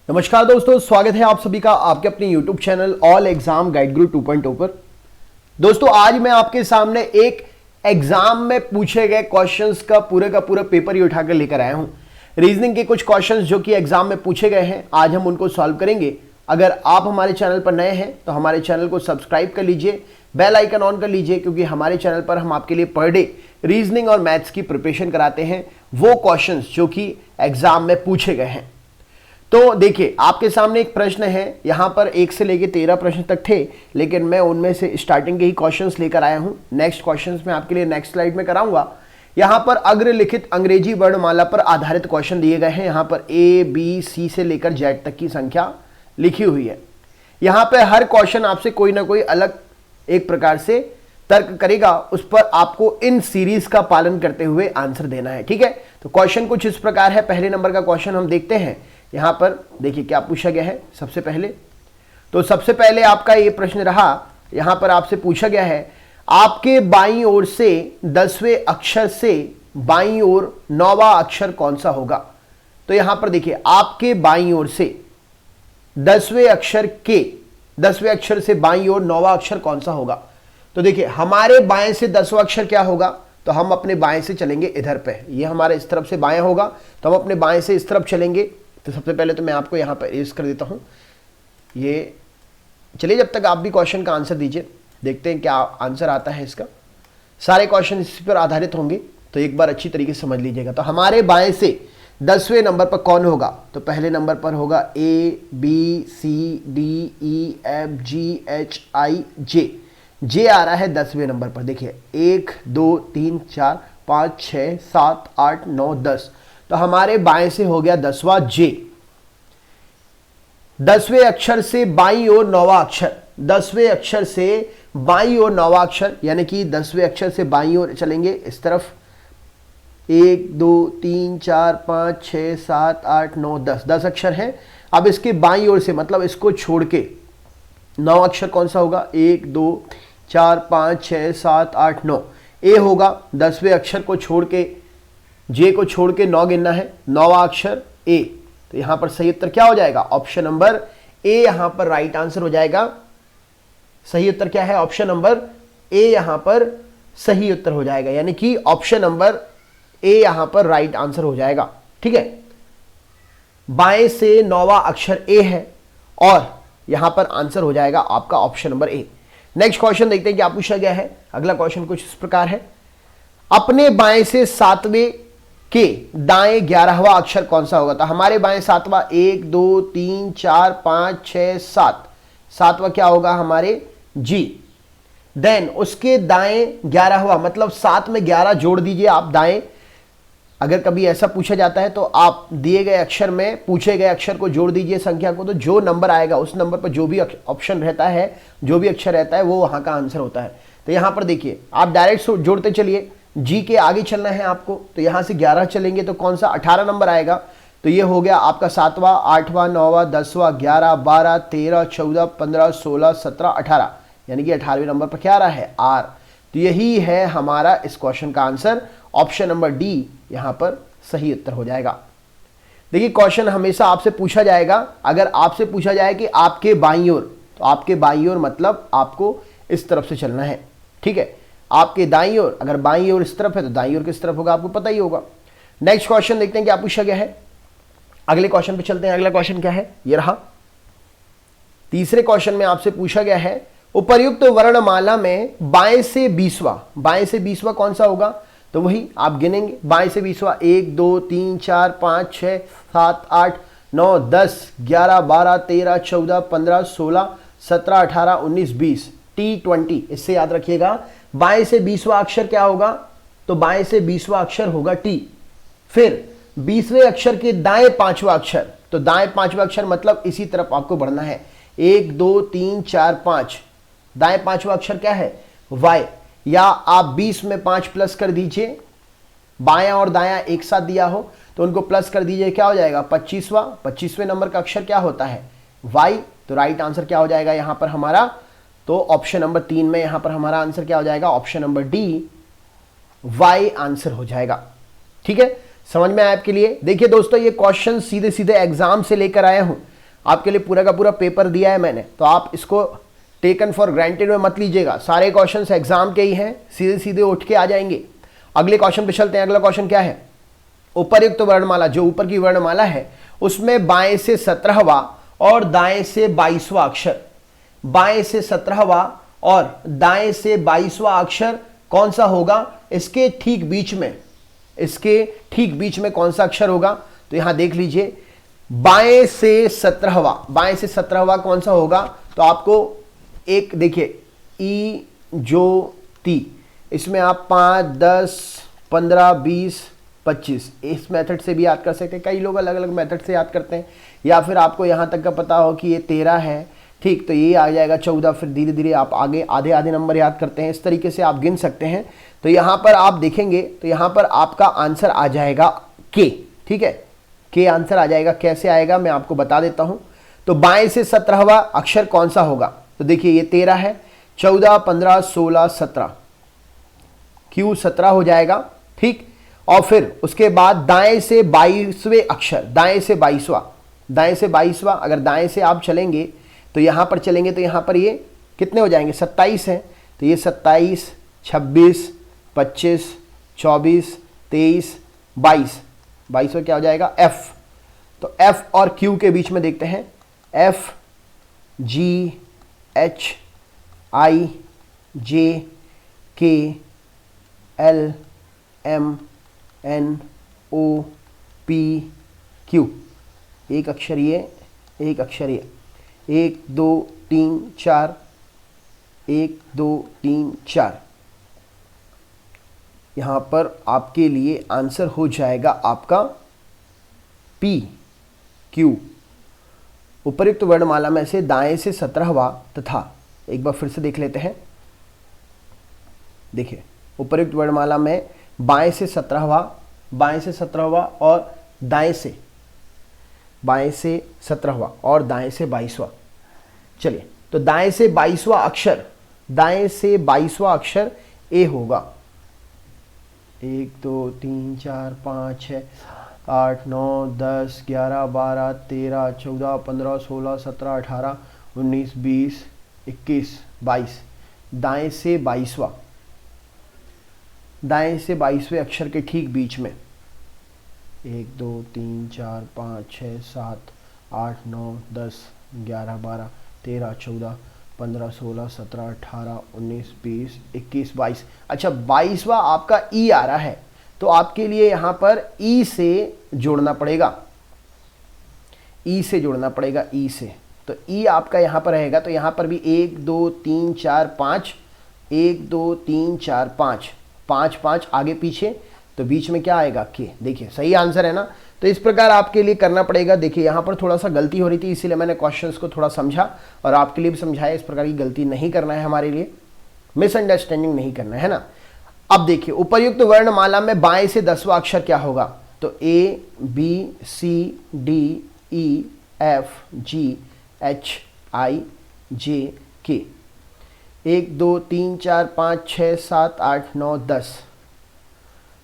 नमस्कार दोस्तों, स्वागत है आप सभी का आपके अपने YouTube channel all exam guide गुरु 2.0 पर। दोस्तों आज मैं आपके सामने एक एग्जाम में पूछे गए क्वेश्चंस का पूरा पेपर ही उठाकर लेकर आया हूं। रीजनिंग के कुछ क्वेश्चंस जो कि एग्जाम में पूछे गए हैं, आज हम उनको सॉल्व करेंगे। अगर आप हमारे चैनल पर नए हैं तो हमारे चैनल को सब्सक्राइब कर लीजिए, बेल आइकन ऑन कर लीजिए, क्योंकि हमारे चैनल पर हम आपके लिए पर डे रीजनिंग और मैथ्स की प्रिपरेशन कराते हैं, वो क्वेश्चंस जो कि एग्जाम में पूछे गए हैं। तो देखिए आपके सामने एक प्रश्न है, यहां पर 1 से लेकर 13 प्रश्न तक थे, लेकिन मैं उनमें से स्टार्टिंग के ही क्वेश्चंस लेकर आया हूं। नेक्स्ट क्वेश्चंस मैं आपके लिए नेक्स्ट स्लाइड में कराऊंगा। यहां पर अग्रलिखित अंग्रेजी वर्णमाला पर आधारित क्वेश्चन दिए गए हैं। यहां पर ए बी सी से लेकर जेड तक की संख्या लिखी हुई है। यहां पर हर क्वेश्चन आपसे कोई ना कोई अलग एक प्रकार से तर्क करेगा, उस पर आपको इन सीरीज का पालन करते हुए आंसर देना है। ठीक है, तो क्वेश्चन कुछ इस प्रकार है। पहले नंबर का क्वेश्चन हम देखते हैं। यहां पर देखिए क्या पूछा गया है। सबसे पहले आपका ये प्रश्न रहा, यहां पर आपसे पूछा गया है, आपके बाईं ओर से 10वें अक्षर से बाईं ओर 9वां अक्षर कौन सा होगा। तो यहां पर देखिए आपके बाईं ओर से 10वें अक्षर से बाईं ओर 9वां अक्षर कौन सा होगा। तो देखिए हमारे बाएं से 10वां अक्षर क्या होगा, तो हम अपने बाएं से चलेंगे इधर पे, ये हमारे इस तरफ से बाएं होगा, तो हम अपने बाएं से इस तरफ चलेंगे। तो सबसे पहले तो मैं आपको यहां पर इरेज कर देता हूं ये। चलिए जब तक आप भी क्वेश्चन का आंसर दीजिए, देखते हैं क्या आंसर आता है इसका। सारे क्वेश्चन इसी पर आधारित होंगे, तो एक बार अच्छी तरीके से समझ लीजिएगा। तो हमारे बाएं से 10वें नंबर पर कौन होगा, तो पहले नंबर पर होगा A B C D E F G H I J. J आ रहा है 10वें नंबर पर। देखिए 1 2 3 4 5 6 7 8 9 10, तो हमारे बाएं से हो गया 10वां जे। 10वें अक्षर से बाईं ओर 9वां अक्षर, 10वें अक्षर से बाईं ओर 9वां अक्षर, यानी कि 10वें अक्षर से बाईं ओर चलेंगे इस तरफ। 1 2 3 4 5 6 7 8 9 10 अक्षर हैं। अब इसके बाईं ओर से मतलब इसको छोड़ के 9 अक्षर कौन सा होगा, 1 2 4 5 6 7 8 9, ए होगा। 10वें अक्षर को छोड़ के, जे को छोड़ के 9 गिनना है, 9वां अक्षर ए। तो यहां पर सही उत्तर क्या हो जाएगा, ऑप्शन नंबर ए यहां पर राइट आंसर हो जाएगा। सही उत्तर क्या है, ऑप्शन नंबर ए यहां पर सही उत्तर हो जाएगा, यानी कि ऑप्शन नंबर ए यहां पर राइट आंसर हो जाएगा। ठीक है, बाएं से 9वां अक्षर ए है और यहां पर आंसर हो जाएगा आपका option number A. Next question देखते हैं क्या पूछा गया है। अगला क्वेश्चन कुछ इस प्रकार है, अपने बाएं से 7वें के दाएं 11वां अक्षर कौन सा होगा। तो हमारे बाएं 7वां, 1 2 3 4 5 6 7, 7वां क्या होगा हमारे जी। देन उसके दाएं 11वां, मतलब 7 में 11 जोड़ दीजिए आप दाएं। अगर कभी ऐसा पूछा जाता है तो आप दिए गए अक्षर में पूछे गए अक्षर को जोड़ दीजिए संख्या को, तो जो नंबर आएगा उस नंबर पर जो भी ऑप्शन रहता है, जो भी अक्षर रहता है, वो वहां का आंसर होता है। तो यहां पर देखिए आप डायरेक्ट जोड़ते चलिए, जी के आगे चलना है आपको, तो यहां से 11 चलेंगे तो कौन सा 18 नंबर आएगा। तो ये हो गया आपका 7वां 8वां 9वां 10वां 11 12 13 14 15 16 17 18, यानी कि 18वें नंबर पर क्या आ रहा है, आर। तो यही है हमारा इस क्वेश्चन का आंसर, ऑप्शन नंबर डी यहां पर सही उत्तर हो जाएगा। देखिए क्वेश्चन हमेशा आपसे पूछा जाएगा, अगर आपसे पूछा जाए कि आपके बाईं ओर, तो आपके बाईं ओर मतलब आपको इस तरफ से चलना है। ठीक है, आपके दाईं ओर, अगर बाईं ओर इस तरफ है तो दाईं ओर किस तरफ होगा आपको पता ही होगा। नेक्स्ट क्वेश्चन देखते हैं क्या पूछा गया है। अगले क्वेश्चन पे चलते हैं। अगला क्वेश्चन क्या है, ये रहा। तीसरे क्वेश्चन में आपसे पूछा गया है, उपर्युक्त वर्णमाला में बाएं से 20वां कौन सा होगा। तो वही आप गिनेंगे, बाएं से 20वां 1 2 3 4 5 6 7 8 9 10 11 12 13 14 15 16 17 18 19 20, T20। इससे याद रखिएगा बाएं से 20वां अक्षर क्या होगा, तो बाएं से 20वां अक्षर होगा टी। फिर 20वें अक्षर के दाएं 5वां अक्षर, तो दाएं 5वां अक्षर मतलब इसी तरफ आपको बढ़ना है, 1 2 3 4 5, दाएं 5वां अक्षर क्या है, वाई। या आप 20 में 5 प्लस कर दीजिए, बायां और दायां एक साथ दिया हो तो उनको प्लस कर दीजिए, क्या हो जाएगा 25वें नंबर का अक्षर क्या होता है, वाई। तो राइट आंसर क्या हो जाएगा यहां पर हमारा, तो ऑप्शन नंबर 3 में यहां पर हमारा आंसर क्या हो जाएगा, ऑप्शन नंबर डी वाई आंसर हो जाएगा। ठीक है, समझ में आया आपके लिए। देखिए दोस्तों ये क्वेश्चन सीधे सीधे एग्जाम से लेकर आया हूं, आपके लिए पूरा का पूरा पेपर दिया है मैंने, तो आप इसको टेकन फॉर ग्रांटेड में मत लीजिएगा। सारे क्वेश्चंस एग्जाम के ही हैं, सीधे सीधे उठ के आ जाएंगे। अगले क्वेश्चन पे चलते हैं। अगला क्वेश्चन क्या है? उपर्युक्त वर्णमाला, जो ऊपर की वर्णमाला है उसमें बाएं से 17वां और दाएं से 22वां अक्षर, बाएं से 17वां और दाएं से 22वां अक्षर कौन सा होगा? इसके ठीक बीच में, इसके ठीक बीच में कौन सा अक्षर होगा? तो यहां देख लीजिए, बाएं से 17वां, बाएं से 17वां कौन सा होगा? तो आपको एक देखिए, ई जो ती, इसमें आप 5, 10, 15, 20, 25 इस मेथड से भी याद कर सकते हैं। कई लोग अलग अलग मेथड से याद करते हैं, या फिर आपको यहाँ तक का पता हो कि ये 13 है, ठीक, तो ये आ जाएगा 14, फिर धीरे धीरे आप आगे आधे आधे नंबर याद करते हैं। इस तरीके से आप गिन सकते हैं। तो यहाँ पर आप देखेंगे तो यहाँ पर आपका आंसर आ जाएगा के, ठीक है, के आंसर आ जाएगा। कैसे आएगा मैं आपको बता देता हूँ। तो बाएं से 17वां अक्षर कौन सा होगा? तो देखिए ये 13 है, 14, 15, 16, 17, क्यू 17 हो जाएगा, ठीक। और फिर उसके बाद दाएं से 22वें अक्षर, दाएं से 22वां, दाएं से 22वां, अगर दाएं से आप चलेंगे तो यहां पर चलेंगे तो यहां पर ये कितने हो जाएंगे? 27 है, तो ये 27, 26, 25, 24, 23, 22, 22वां क्या हो जाएगा? एफ। तो एफ और क्यू के बीच में देखते हैं, एफ, जी, एच, आई, जे, के, एल, एम, एन, ओ, पी, क्यू। एक अक्षर ये, एक अक्षर ये, 1 2 3 4, 1 2 3 4। यहां पर आपके लिए आंसर हो जाएगा आपका पी, क्यू। उपर्युक्त वर्णमाला में से दाएं से 17वां तथा, एक बार फिर से देख लेते हैं। देखिए, उपर्युक्त वर्णमाला में बाएं से 17वां, बाएं से 17वां और दाएं से, बाएं से 17वां और दाएं से 22वां। चलिए, तो दाएं से 22वां अक्षर, दाएं से 22वां अक्षर ए होगा। 1 2 3 4 5 6 8 9 10 11 12 13 14 15 16 17 18 19 20 21 22, दाएं से 22वां, दाएं से 22वें अक्षर के ठीक बीच में 1 2 3 4 5 6 7 8 9 10 11 12 13 14 15 16 17 18 19 20 21 22। अच्छा, 22वां आपका ई आ रहा है, तो आपके लिए यहां पर ई से जोड़ना पड़ेगा, ई से जोड़ना पड़ेगा, ई से। तो ई आपका यहां पर रहेगा, तो यहां पर भी 1 2 3 4 5, 1 2 3 4 5, 5 5 आगे पीछे, तो बीच में क्या आएगा? के। देखिए सही आंसर है ना। तो इस प्रकार आपके लिए करना पड़ेगा। देखिए यहाँ पर थोड़ा सा गलती हो रही थी, इसीलिए मैंने क्वेश्चंस को थोड़ा समझा और आपके लिए भी समझाया। इस प्रकार की गलती नहीं करना है, हमारे लिए मिसअंडरस्टैंडिंग नहीं करना है ना। अब देखिए, उपर्युक्त वर्णमाला में बाएं से 10वां अक्षर क्या होगा? तो ए, B, C, D, E, F, G, H, I, जे, के। 1 2 3 4 5 6 7 8 9 10,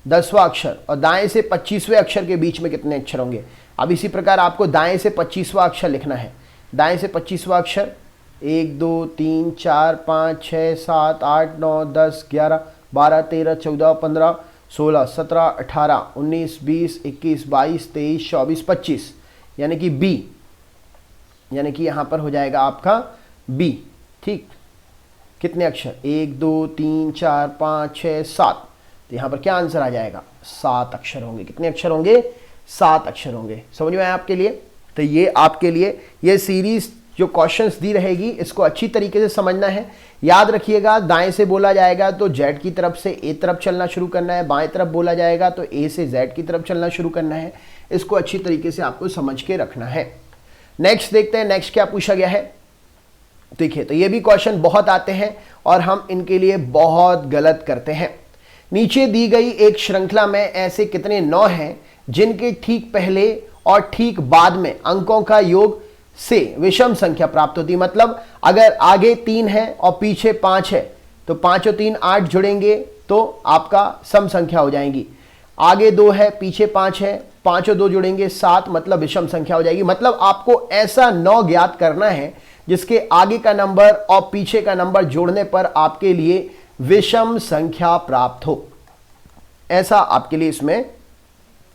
10वां अक्षर। और दाएं से 25वें अक्षर के बीच में कितने अक्षर होंगे? अब इसी प्रकार आपको दाएं से 25वां अक्षर लिखना है। दाएं से 25वां अक्षर 1 2 3 4 5 6 7 8 9 10 11 12 13 14 15 16 17 18 19 20 21 22 23 24 25, यानी कि बी, यानी कि यहां पर हो जाएगा आपका बी, ठीक। कितने अक्षर? 1 2 3 4 5 6 7, तो यहां पर क्या आंसर आ जाएगा? 7 अक्षर होंगे। कितने अक्षर होंगे? 7 अक्षर होंगे। समझ में आया आपके लिए? तो ये आपके लिए ये सीरीज जो क्वेश्चंस दी रहेगी, इसको अच्छी तरीके से समझना है। याद रखिएगा, दाएं से बोला जाएगा तो जेड की तरफ से ए तरफ चलना शुरू करना है, बाएं तरफ बोला जाएगा तो ए से जेड की तरफ चलना शुरू करना है। इसको अच्छी तरीके से आपको समझ के रखना है। नेक्स्ट देखते हैं, नेक्स्ट क्या पूछा गया है। देखिए, तो ये भी क्वेश्चन बहुत आते हैं और हम इनके लिए बहुत गलत करते हैं। नीचे दी गई एक श्रृंखला में ऐसे कितने 9 हैं जिनके ठीक पहले और ठीक बाद में अंकों का योग से विषम संख्या प्राप्त होती है। मतलब अगर आगे 3 है और पीछे 5 है तो 5 और 3 8 जुड़ेंगे तो आपका सम संख्या हो जाएंगी। आगे 2 है, पीछे 5 है, 5 और 2 जुड़ेंगे 7, मतलब विषम संख्या हो जाएगी। मतलब आपको ऐसा 9 ज्ञात करना है जिसके आगे का नंबर और पीछे का नंबर जोड़ने पर आपके लिए विषम संख्या प्राप्त हो, ऐसा आपके लिए इसमें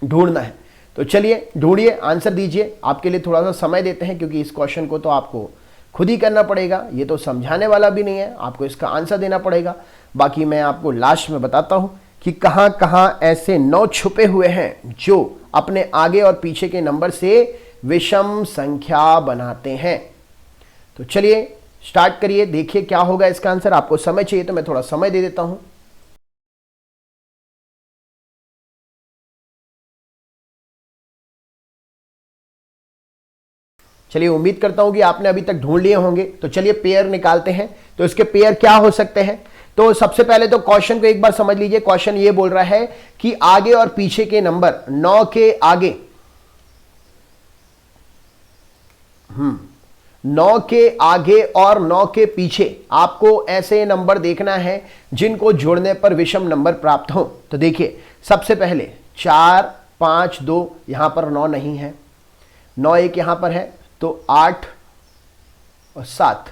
ढूंढना है। तो चलिए ढूंढिए, आंसर दीजिए। आपके लिए थोड़ा सा समय देते हैं क्योंकि इस क्वेश्चन को तो आपको खुद ही करना पड़ेगा, ये तो समझाने वाला भी नहीं है, आपको इसका आंसर देना पड़ेगा। बाकी मैं आपको लास्ट में बताता हूं कि कहां कहां ऐसे 9 छुपे हुए हैं जो अपने आगे और पीछे के नंबर से विषम संख्या बनाते हैं। तो चलिए स्टार्ट करिए, देखिए क्या होगा इसका आंसर। आपको समय चाहिए तो मैं थोड़ा समय दे देता हूं। चलिए उम्मीद करता हूं कि आपने अभी तक ढूंढ लिए होंगे। तो चलिए पेयर निकालते हैं। तो इसके पेयर क्या हो सकते हैं? तो सबसे पहले तो क्वेश्चन को एक बार समझ लीजिए। क्वेश्चन ये बोल रहा है कि आगे और पीछे के नंबर 9 के आगे 9 के आगे और 9 के पीछे आपको ऐसे नंबर देखना है जिनको जोड़ने पर विषम नंबर प्राप्त हो। तो देखिए सबसे पहले 4 5 2, यहां पर 9 नहीं है, 9 एक यहां पर है, तो 8 और 7,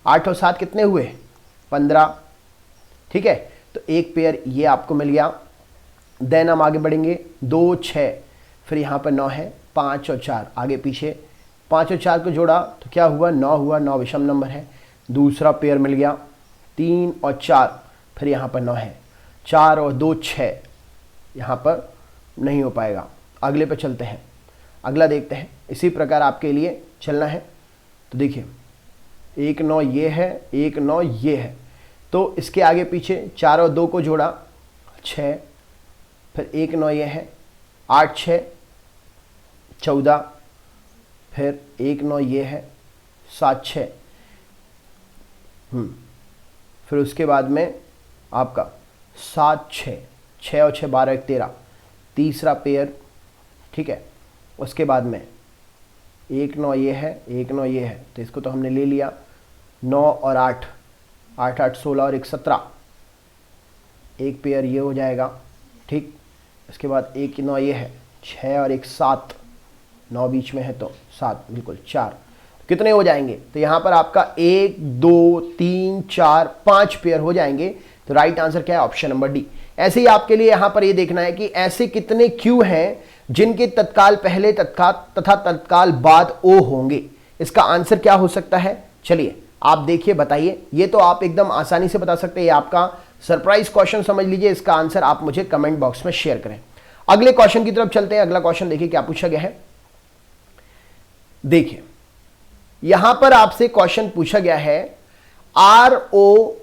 8 और 7 कितने हुए? 15। ठीक है, तो एक पेयर ये आपको मिल गया। देन हम आगे बढ़ेंगे, 2 6, फिर यहां पर 9 है, 5 और 4 आगे पीछे, 5 और 4 को जोड़ा तो क्या हुआ? 9 हुआ, 9 विषम नंबर है। दूसरा पेयर मिल गया, 3 और 4, फिर यहां पर 9 है, 4 और 2 6, यहां पर नहीं हो पाएगा। अगले पे चलते हैं, अगला देखते हैं। इसी प्रकार आपके लिए चलना है। तो देखिए 1 9 ये है, 1 9 ये है, तो इसके आगे पीछे 4 और 2 को जोड़ा 6, फिर 1 9 ये है, 8 6 14, फिर 1 9 ये है, 7 6, फिर उसके बाद में आपका 7 6, 6 और 6 12 1 13, तीसरा पेयर। ठीक है, उसके बाद में 1 9 ये है, 1 9 ये है, तो इसको तो हमने ले लिया। 9 और 8, 8 8 16 और 1 17, एक पेयर ये हो जाएगा। ठीक, इसके बाद 1 9 ये है, 6 और 1 7, 9 बीच में है तो 7, बिल्कुल 4, कितने हो जाएंगे? तो यहाँ पर आपका 1 2 3 4 5 पेयर हो जाएंगे। तो राइट आंसर क्या है? Option number D. ऐसे ही आपके लिए यहाँ पर ये देखना है कि ऐसे कितने क्यू हैं जिनके तत्काल पहले तथा तत्काल बाद ओ होंगे। इसका आंसर क्या हो सकता है? चलिए आप देखिए, बताइए। ये तो आप एकदम आसानी से बता सकते हैं, ये आपका सरप्राइज क्वेश्चन समझ लीजिए। इसका आंसर आप मुझे कमेंट बॉक्स में शेयर करें। अगले क्वेश्चन की तरफ चलते हैं। अगला क्वेश्चन देखिए क्या पूछा गया है। देखिए यहां पर आपसे क्वेश्चन पूछा गया है, ROESH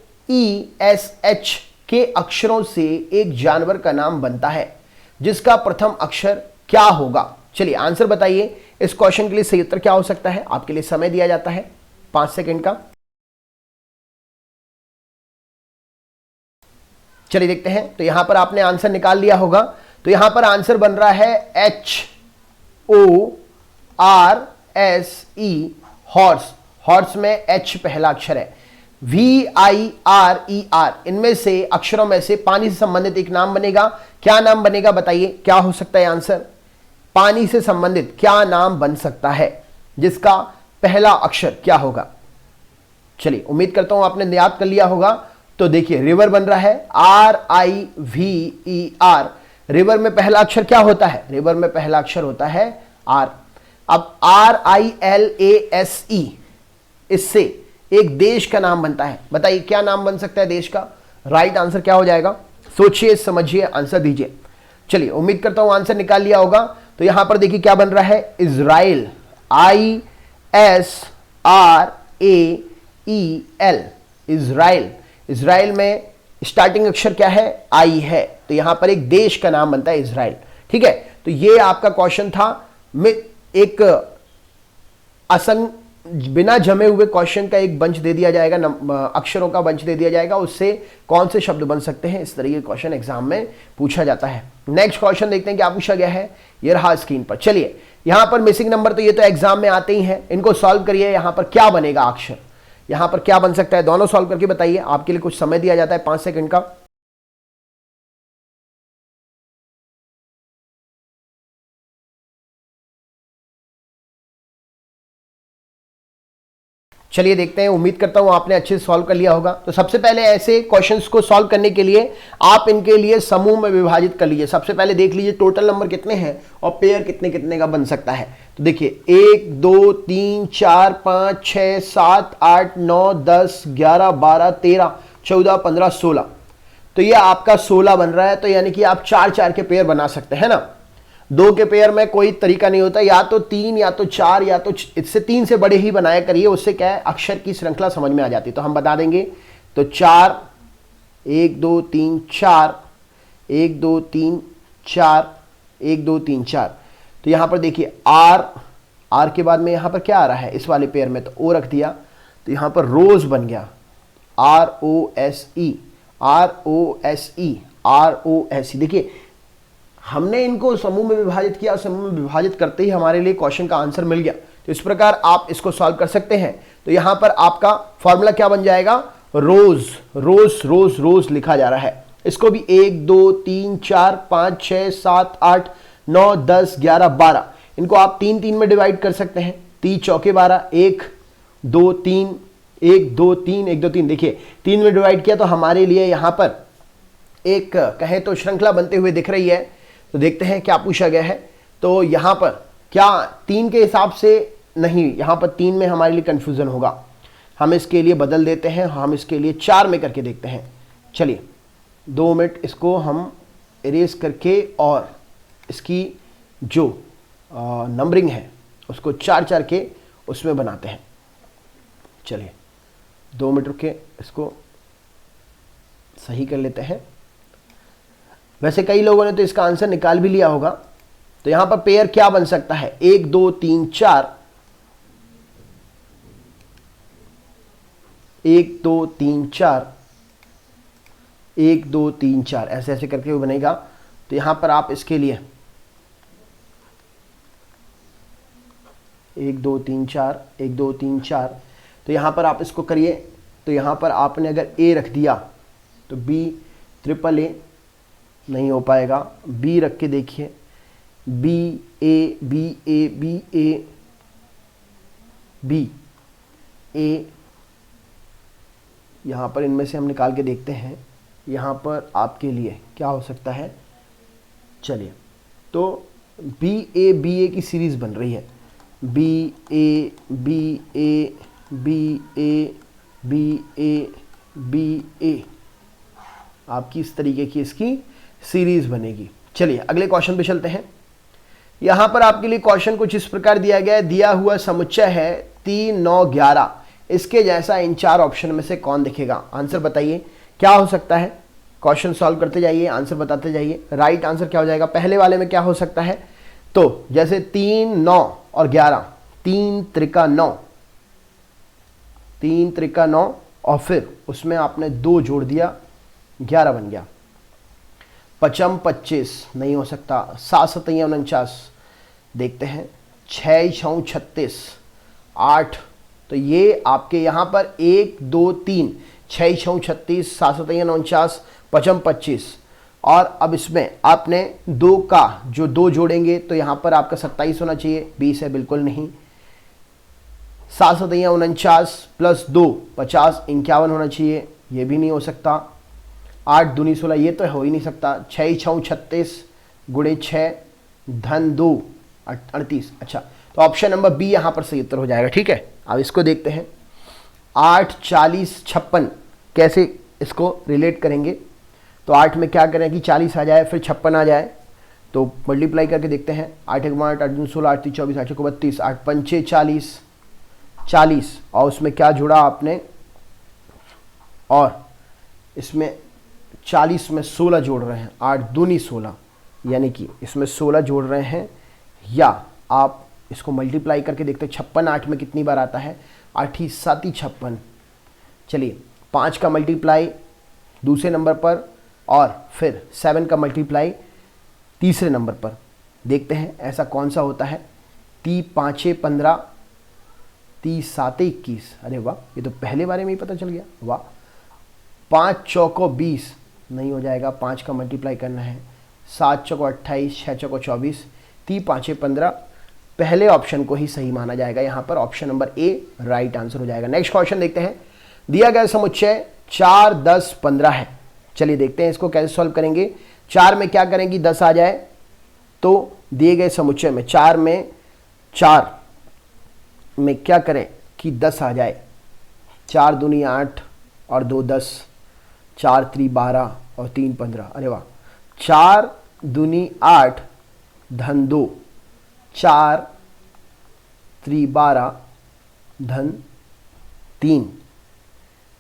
के अक्षरों से एक जानवर का नाम बनता है जिसका प्रथम अक्षर क्या होगा? चलिए आंसर बताइए। इस क्वेश्चन के लिए सही उत्तर क्या हो सकता है? आपके लिए समय दिया जाता है 5 सेकंड का। चलिए देखते हैं। तो यहां पर आपने आंसर निकाल लिया होगा। तो यहां पर आंसर बन रहा है HORSE, हॉर्स। हॉर्स में H पहला अक्षर है, VIRER, इनमें से अक्षरों में से पानी से संबंधित एक नाम बनेगा। क्या नाम बनेगा बताइए? क्या हो सकता है आंसर? पानी से संबंधित क्या नाम बन सकता है जिसका पहला अक्षर क्या होगा? चलिए उम्मीद करता हूं आपने याद कर लिया होगा। तो देखिए रिवर बन रहा है, RIVER। रिवर में पहला अक्षर क्या होता है? रिवर में पहला अक्षर होता है R। अब RILASE, इससे एक देश का नाम बनता है। बताइए क्या नाम बन सकता है देश का? राइट आंसर क्या हो जाएगा? सोचिए, समझिए, आंसर दीजिए। चलिए उम्मीद करता हूं आंसर निकाल लिया होगा। तो यहां पर देखिए क्या बन रहा है, इजराइल, ISRAEL, इजराइल। इजराइल में स्टार्टिंग अक्षर क्या है? आई है, तो यहां पर एक देश का नाम बनता है इजराइल। ठीक है, तो ये आपका क्वेश्चन था। एक असंग बिना जमे हुए क्वेश्चन का एक बंच दे दिया जाएगा, अक्षरों का बंच दे दिया जाएगा, उससे कौन से शब्द बन सकते हैं, इस तरीके के क्वेश्चन एग्जाम में पूछा जाता है। नेक्स्ट क्वेश्चन देखते हैं क्या पूछा गया है। ये रहा स्क्रीन पर। चलिए यहां पर मिसिंग नंबर तो ये तो एग्जाम में आते ही हैं, इनको सॉल्व करिए। यहां पर क्या बनेगा अक्षर, यहां पर क्या बन सकता है, दोनों सॉल्व करके बताइए। आपके लिए कुछ समय दिया जाता है 5 सेकंड का। चलिए देखते हैं, उम्मीद करता हूं आपने अच्छे से सॉल्व कर लिया होगा। तो सबसे पहले ऐसे क्वेश्चंस को सॉल्व करने के लिए आप इनके लिए समूह में विभाजित कर लीजिए। सबसे पहले देख लीजिए टोटल नंबर कितने हैं और पेयर कितने कितने का बन सकता है। तो देखिए 1 2 3 4 5 6 7 8 9 10 11 12 13 14 15 16, तो ये आपका 16 बन रहा है। तो यानी कि आप 4 4 के पेयर बना सकते हैं ना। 2 के पेयर में कोई तरीका नहीं होता, या तो 3 या तो 4 या तो इससे 3 से बड़े ही बनाया करिए, उससे क्या है अक्षर की श्रृंखला समझ में आ जाती है। तो हम बता देंगे, तो 4 1 2 3 4 1 2 3 4 1 2 3 4। तो यहां पर देखिए आर के बाद में यहां पर क्या आ रहा है इस वाले पेयर में, तो ओ रख दिया, तो यहां पर रोज बन गया, ROSE ROSE ROSE। देखिए हमने इनको समूह में विभाजित किया, समूह में विभाजित करते ही हमारे लिए क्वेश्चन का आंसर मिल गया। तो इस प्रकार आप इसको सॉल्व कर सकते हैं। तो यहां पर आपका फॉर्मूला क्या बन जाएगा, रोज रोज रोज रोज लिखा जा रहा है। इसको भी 1 2 3 4 5 6 7 8 9 10 11 12, इनको आप 3 3 में डिवाइड कर सकते हैं। 3 चौके 12, 1 2 3 1 2 3 1 2 3। देखिए 3 में डिवाइड किया तो हमारे लिए यहां पर एक कहे तो श्रृंखला बनते हुए दिख रही है। तो देखते हैं क्या पूछा गया है। तो यहां पर क्या 3 के हिसाब से नहीं, यहां पर 3 में हमारे लिए कंफ्यूजन होगा, हम इसके लिए बदल देते हैं, हम इसके लिए 4 में करके देखते हैं। चलिए 2 मिनट इसको हम इरेज करके और इसकी जो नंबरिंग है उसको 4 4 के उसमें बनाते हैं। चलिए 2 मिनट रुक के इसको सही कर लेते हैं। वैसे कई लोगों ने तो इसका आंसर निकाल भी लिया होगा। तो यहां पर पेयर क्या बन सकता है, 1 2 3 4 1 2 3 4 1 2 3 4, ऐसे ऐसे करके वो बनेगा। तो यहां पर आप इसके लिए 1 2 3 4 1 2 3 4, तो यहां पर आप इसको करिए। तो यहां पर आपने अगर ए रख दिया तो बी ट्रिपल ए नहीं हो पाएगा, बी रख के देखिए, B A B A B A B A, यहाँ पर इनमें से हम निकाल के देखते हैं। यहाँ पर आपके लिए क्या हो सकता है, चलिए तो बी ए की सीरीज़ बन रही है, B A B A B A B A B A, आपकी इस तरीके की इसकी सीरीज बनेगी। चलिए अगले क्वेश्चन पे चलते हैं। यहां पर आपके लिए क्वेश्चन कुछ इस प्रकार दिया गया है, दिया हुआ समुच्चय है 3 9 11, इसके जैसा इन 4 ऑप्शन में से कौन दिखेगा। आंसर बताइए क्या हो सकता है। क्वेश्चन सॉल्व करते जाइए, आंसर बताते जाइए। राइट आंसर क्या हो जाएगा, पहले वाले में क्या हो सकता है, तो जैसे 3 9 और 11, 3 त्रिका 9, 3 त्रिका 9 और फिर उसमें आपने 2 जोड़ दिया, 11 बन गया। 5 25 नहीं हो सकता, 7 7 49, देखते हैं 6 6 36 8, तो ये आपके यहाँ पर 1 2 3 6 6 36 7 7 49 5 25, और अब इसमें आपने 2 का जो 2 जोड़ेंगे तो यहाँ पर आपका 27 होना चाहिए, 20 है बिल्कुल नहीं। 7 7 49 प्लस 2 50 51 होना चाहिए, ये भी नहीं हो सकता। 8 दूनी 16, ये तो हो ही नहीं सकता। 6 6 36 गुणे 6 धन 2 38। अच्छा, तो ऑप्शन नंबर बी यहाँ पर सही उत्तर हो जाएगा। ठीक है, अब इसको देखते हैं। 8 40 56 कैसे इसको रिलेट करेंगे, तो 8 में क्या करें कि 40 आ जाए फिर 56 आ जाए, तो मल्टीप्लाई करके देखते हैं। 8 1 8 8 2 16 8 3 24 8 1 32 8 5 40 40, और उसमें क्या जुड़ा आपने, और इसमें 40 में 16 जोड़ रहे हैं, 8 दूनी 16, यानी कि इसमें 16 जोड़ रहे हैं, या आप इसको मल्टीप्लाई करके देखते हैं। 56 8 में कितनी बार आता है, 8 ही 7 ही 56। चलिए 5 का मल्टीप्लाई दूसरे नंबर पर और फिर 7 का मल्टीप्लाई तीसरे नंबर पर, देखते हैं ऐसा कौन सा होता है। 3 5 15 30 7 21, अरे वाह, ये तो पहले बारे में ही पता चल गया, वाह। 5 चौको 20 नहीं हो जाएगा, 5 का मल्टीप्लाई करना है। 7 चौको 28, 6 चौको 24, 3 5 15 पहले ऑप्शन को ही सही माना जाएगा। यहां पर option number A right answer हो जाएगा। नेक्स्ट क्वेश्चन देखते हैं। दिया गया समुच्चय 4, 10, 15 है। चलिए देखते हैं इसको कैसे सॉल्व करेंगे। 4 में क्या करेंगे, 10 आ जाए, तो दिए गए समुच्चय में 4 में क्या करें कि 10 आ जाए। 4 दूनी 8 और 2 10, 4 3 12 और 3 15। अरे वाह, 4 दूनी 8 धन 2, 4 3 12 धन 3,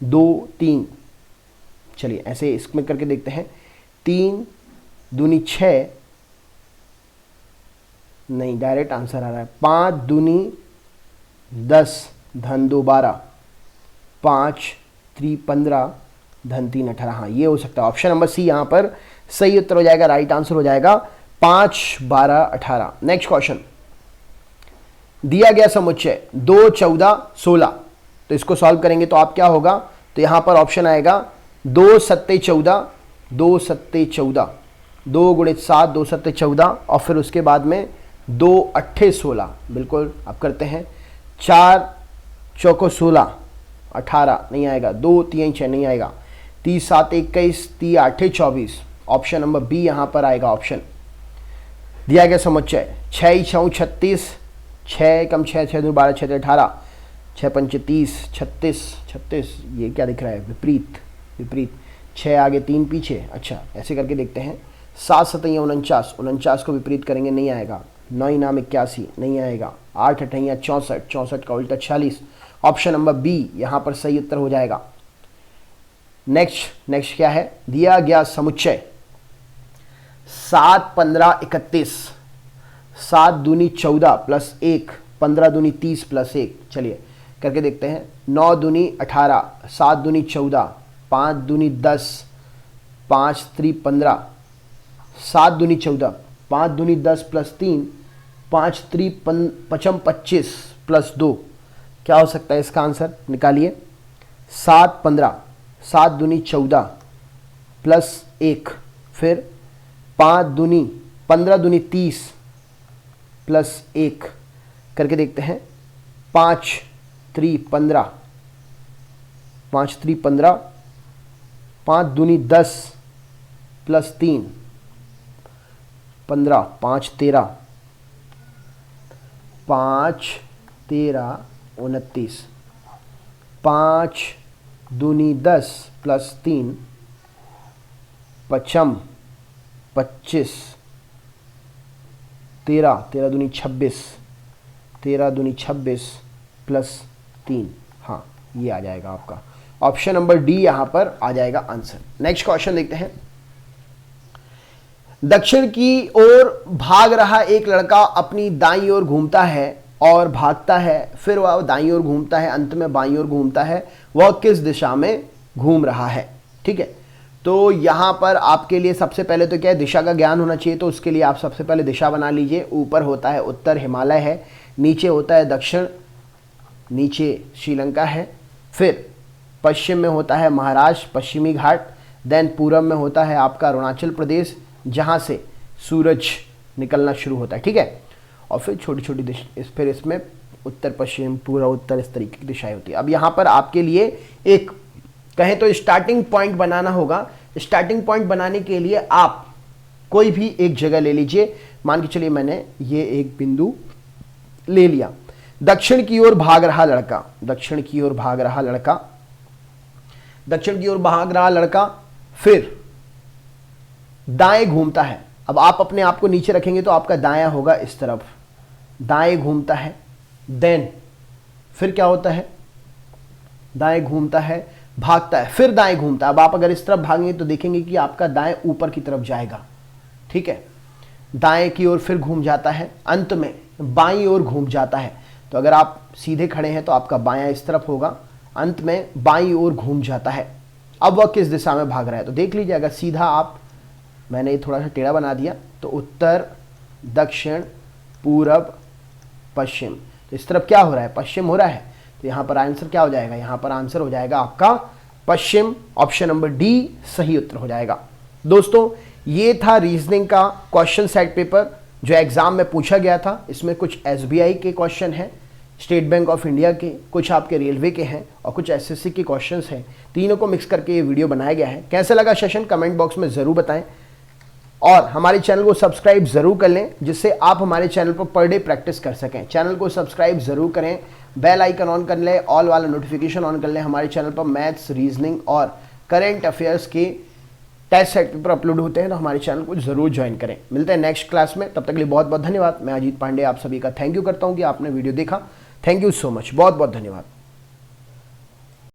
2 3। चलिए ऐसे इसमें करके देखते हैं। 3 दूनी 6, नहीं डायरेक्ट आंसर आ रहा है। 5 दूनी 10 धन 2 12, 5 3 15 धन 3 18। हाँ ये हो सकता है। ऑप्शन नंबर सी यहाँ पर सही उत्तर हो जाएगा, राइट आंसर हो जाएगा 5 12 18। Next question. दिया गया समुच्चय 2 14 16, तो इसको सॉल्व करेंगे तो आप क्या होगा, तो यहां पर ऑप्शन आएगा 2 7 14, 2 7 14, 2 गुणित 7 2 7 14, और फिर उसके बाद में 2 8 16। बिल्कुल आप करते हैं। 4 चौको 16, 18 नहीं आएगा। 2 3 6 नहीं आएगा। 3 7 21, 3 8 24। ऑप्शन नंबर बी यहां पर आएगा ऑप्शन। दिया गया समुच्चय 6 6 36, 6 कम 6 6 2 12 6 18, 6 5 30 36 36। ये क्या दिख रहा है, विपरीत विपरीत। 6 आगे 3 पीछे। अच्छा ऐसे करके देखते हैं। 7 7 49, 49 को विपरीत करेंगे नहीं आएगा। 9 नाम 81 नहीं आएगा। 8 8 64, 64 का उल्टा 46। ऑप्शन नंबर बी यहाँ पर सही उत्तर हो जाएगा। नेक्स्ट क्या है, दिया गया समुच्चय 7 15 31, 7 दूनी 14 प्लस 1, 15 दूनी 30 प्लस 1। चलिए करके देखते हैं। 9 दूनी 18, 7 दूनी 14, 5 दूनी 10, 5 3 15, 7 दूनी 14, 5 दूनी 10 प्लस 3, 5 3 5 25 प्लस 2। क्या हो सकता है इसका आंसर, निकालिए। 7 15, 7 दूनी 14 प्लस 1, फिर 5 दूनी 15 दूनी 30 प्लस 1 करके देखते हैं। 5 3 15, 5 3 15, 5 दूनी 10 प्लस 3 15, 5 13, 5 13 29, 5 दूनी 10 प्लस 3 5 25, 13 13 दूनी 26, 13 दूनी 26 प्लस 3। हाँ ये आ जाएगा आपका ऑप्शन नंबर डी यहां पर आ जाएगा आंसर। नेक्स्ट क्वेश्चन देखते हैं। दक्षिण की ओर भाग रहा एक लड़का अपनी दाईं ओर घूमता है और भागता है, फिर वह दाईं ओर घूमता है, अंत में बाईं ओर घूमता है। वह किस दिशा में घूम रहा है? ठीक है, तो यहां पर आपके लिए सबसे पहले तो क्या है, दिशा का ज्ञान होना चाहिए। तो उसके लिए आप सबसे पहले दिशा बना लीजिए। ऊपर होता है उत्तर, हिमालय है। नीचे होता है दक्षिण, नीचे श्रीलंका है। फिर पश्चिम में होता है महाराष्ट्र, पश्चिमी घाट। देन पूरब में होता है आपका अरुणाचल प्रदेश, जहां से सूरज निकलना शुरू होता है। ठीक है, और फिर छोटी छोटी दिशा, फिर इसमें उत्तर पश्चिम, पूर्व उत्तर, इस तरीके की दिशाएं होती है। अब यहाँ पर आपके लिए एक कहें तो स्टार्टिंग पॉइंट बनाना होगा। स्टार्टिंग पॉइंट बनाने के लिए आप कोई भी एक जगह ले लीजिए। मान के चलिए मैंने ये एक बिंदु ले लिया। दक्षिण की ओर भाग रहा लड़का, दक्षिण की ओर भाग रहा लड़का, दक्षिण की ओर भाग रहा लड़का, फिर दाएं घूमता है। अब आप अपने आप को नीचे रखेंगे तो आपका दायां होगा इस तरफ, दाएं घूमता है। देन फिर क्या होता है, दाएं घूमता है, भागता है, फिर दाएं घूमता है। अब आप अगर इस तरफ भागेंगे तो देखेंगे कि आपका दाएं ऊपर की तरफ जाएगा। ठीक है, दाएं की ओर फिर घूम जाता है, अंत में बाईं ओर घूम जाता है। तो अगर आप सीधे खड़े हैं तो आपका बायां इस तरफ होगा, अंत में बाईं ओर घूम जाता है। अब वह किस दिशा में भाग रहा है? तो देख लीजिए, अगर सीधा आप, मैंने ये थोड़ा सा टेढ़ा बना दिया, तो उत्तर, दक्षिण, पूरब, पश्चिम। तो इस तरफ क्या हो रहा है, पश्चिम हो रहा है। तो यहाँ पर आंसर क्या हो जाएगा, यहाँ पर आंसर हो जाएगा आपका पश्चिम। ऑप्शन नंबर डी सही उत्तर हो जाएगा। दोस्तों ये था रीजनिंग का क्वेश्चन सेट पेपर। जो एग्जाम में पूछा गया था, इसमें कुछ SBI के क्वेश्चन हैं, स्टेट बैंक ऑफ इंडिया के, कुछ आपके रेलवे के हैं और कुछ SSC के क्वेश्चंस हैं। तीनों को मिक्स करके ये वीडियो बनाया गया है। कैसा लगा सेशन कमेंट बॉक्स में ज़रूर बताएं और हमारे चैनल को सब्सक्राइब ज़रूर कर लें, जिससे आप हमारे चैनल पर डे प्रैक्टिस कर सकें। चैनल को सब्सक्राइब ज़रूर करें, बेल आइकन ऑन कर लें, ऑल वाला नोटिफिकेशन ऑन कर लें। हमारे चैनल पर मैथ्स, रीजनिंग और करेंट अफेयर्स के टेस्ट सेट पेपर अपलोड होते हैं, तो हमारे चैनल को जरूर ज्वाइन करें। मिलते हैं नेक्स्ट क्लास में, तब तक के लिए बहुत बहुत धन्यवाद। मैं अजीत पांडे आप सभी का थैंक यू करता हूं कि आपने वीडियो देखा। थैंक यू सो मच, बहुत बहुत धन्यवाद।